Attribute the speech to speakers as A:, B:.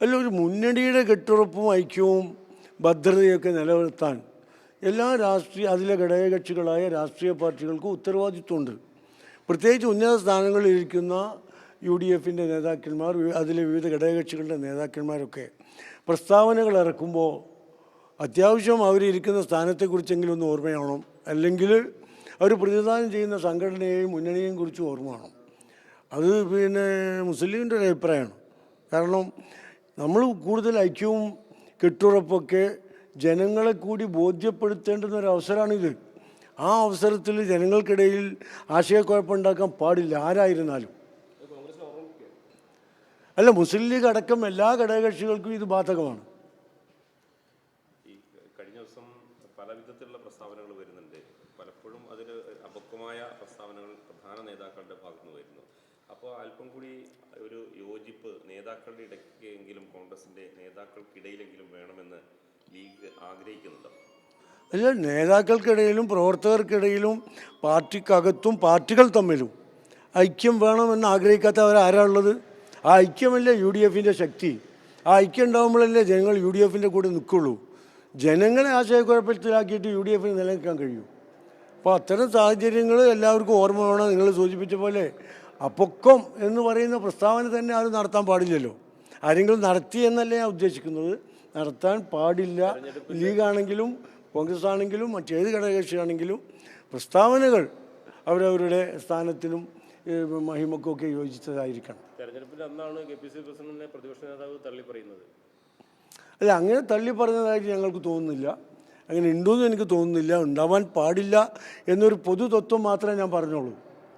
A: അല്ല, ഒരു മുന്നണിയുടെ കെട്ടുറപ്പും ഐക്യവും ഭദ്രതയൊക്കെ നിലനിർത്താൻ എല്ലാ അതിലെ ഘടകകക്ഷികളായ രാഷ്ട്രീയ പാർട്ടികൾക്കും ഉത്തരവാദിത്വമുണ്ട്. പ്രത്യേകിച്ച് ഉന്നത സ്ഥാനങ്ങളിലിരിക്കുന്ന UDFൻ്റെ നേതാക്കന്മാർ, അതിലെ വിവിധ ഘടകകക്ഷികളുടെ നേതാക്കന്മാരൊക്കെ പ്രസ്താവനകൾ ഇറക്കുമ്പോൾ അത്യാവശ്യം അവരിയ്ക്കുന്ന സ്ഥാനത്തെക്കുറിച്ചെങ്കിലും ഒന്ന് ഓർമ്മയാവണം. അല്ലെങ്കിൽ അവർ പ്രതിനിധാനം ചെയ്യുന്ന സംഘടനയെയും മുന്നണിയെയും കുറിച്ച് ഓർമ്മ വേണം. അത് മുസ്ലിം ലീഗിൻ്റെ ഒരു അഭിപ്രായമാണ്. കാരണം നമ്മൾ കൂടുതൽ ഐക്യവും കെട്ടുറപ്പൊക്കെ ജനങ്ങളെ കൂടി ബോധ്യപ്പെടുത്തേണ്ടുന്ന ഒരു അവസരമാണിത്. ആ അവസരത്തിൽ ജനങ്ങൾക്കിടയിൽ ആശയക്കുഴപ്പമുണ്ടാക്കാൻ പാടില്ല ആരായിരുന്നാലും. അല്ല, മുസ്ലിം ലീഗ് അടക്കം എല്ലാ ഘടകകക്ഷികൾക്കും ഇത് ബാധകമാണ്.
B: കഴിഞ്ഞ ദിവസം പല വിധത്തിലുള്ള പ്രസ്താവനകൾ വരുന്നുണ്ട്. പലപ്പോഴും അതിൽ അപക്വമായ പ്രസ്താവനകൾ പ്രധാന നേതാക്കളുടെ ഭാഗത്തുനിന്ന് വരുന്നു. അപ്പോൾ അല്പം കൂടി ഒരു യോജിപ്പ് നേതാക്കളുടെ ഇടയ്ക്കെങ്കിലും കോൺഗ്രസിൻ്റെ നേതാക്കൾക്കിടയിലെങ്കിലും വേണമെന്ന് ലീഗ് ആഗ്രഹിക്കുന്നുണ്ടോ?
A: അല്ല, നേതാക്കൾക്കിടയിലും പ്രവർത്തകർക്കിടയിലും പാർട്ടിക്കകത്തും പാർട്ടികൾ തമ്മിലും ഐക്യം വേണമെന്ന് ആഗ്രഹിക്കാത്തവരാരാളുള്ളത്? ആ ഐക്യമല്ലേ UDFൻ്റെ ശക്തി. ആ ഐക്യം ഉണ്ടാകുമ്പോഴല്ലേ ജനങ്ങൾ UDFൻ്റെ കൂടെ നിൽക്കുള്ളൂ. ജനങ്ങളെ ആശയക്കുഴപ്പത്തിലാക്കിയിട്ട് UDFന് നിലനിൽക്കാൻ കഴിയും. അപ്പോൾ അത്തരം സാഹചര്യങ്ങൾ എല്ലാവർക്കും ഓർമ്മ വേണം. നിങ്ങൾ സൂചിപ്പിച്ച പോലെ അപ്പൊക്കം എന്ന് പറയുന്ന പ്രസ്താവന തന്നെ ആരും നടത്താൻ പാടില്ലല്ലോ. ആരെങ്കിലും നടത്തി എന്നല്ലേ ഞാൻ ഉദ്ദേശിക്കുന്നത്. നടത്താൻ പാടില്ല. ലീഗാണെങ്കിലും കോൺഗ്രസ് ആണെങ്കിലും മറ്റേത് ഘടകകക്ഷിയാണെങ്കിലും പ്രസ്താവനകൾ അവരവരുടെ സ്ഥാനത്തിനും മഹിമക്കൊക്കെ യോജിച്ചതായിരിക്കണം.
B: തെരഞ്ഞെടുപ്പിൽ അന്നാണ് KPCC പ്രസിഡന്റിനെ പ്രതിപക്ഷ നേതാവ് തള്ളി പറയുന്നത്.
A: അല്ല, അങ്ങനെ തള്ളി പറഞ്ഞതായിട്ട് ഞങ്ങൾക്ക് തോന്നുന്നില്ല. അങ്ങനെ ഉണ്ടോയെന്ന് എനിക്ക് തോന്നുന്നില്ല. ഉണ്ടാവാൻ പാടില്ല എന്നൊരു പൊതു തത്വം മാത്രമേ ഞാൻ പറഞ്ഞോളൂ.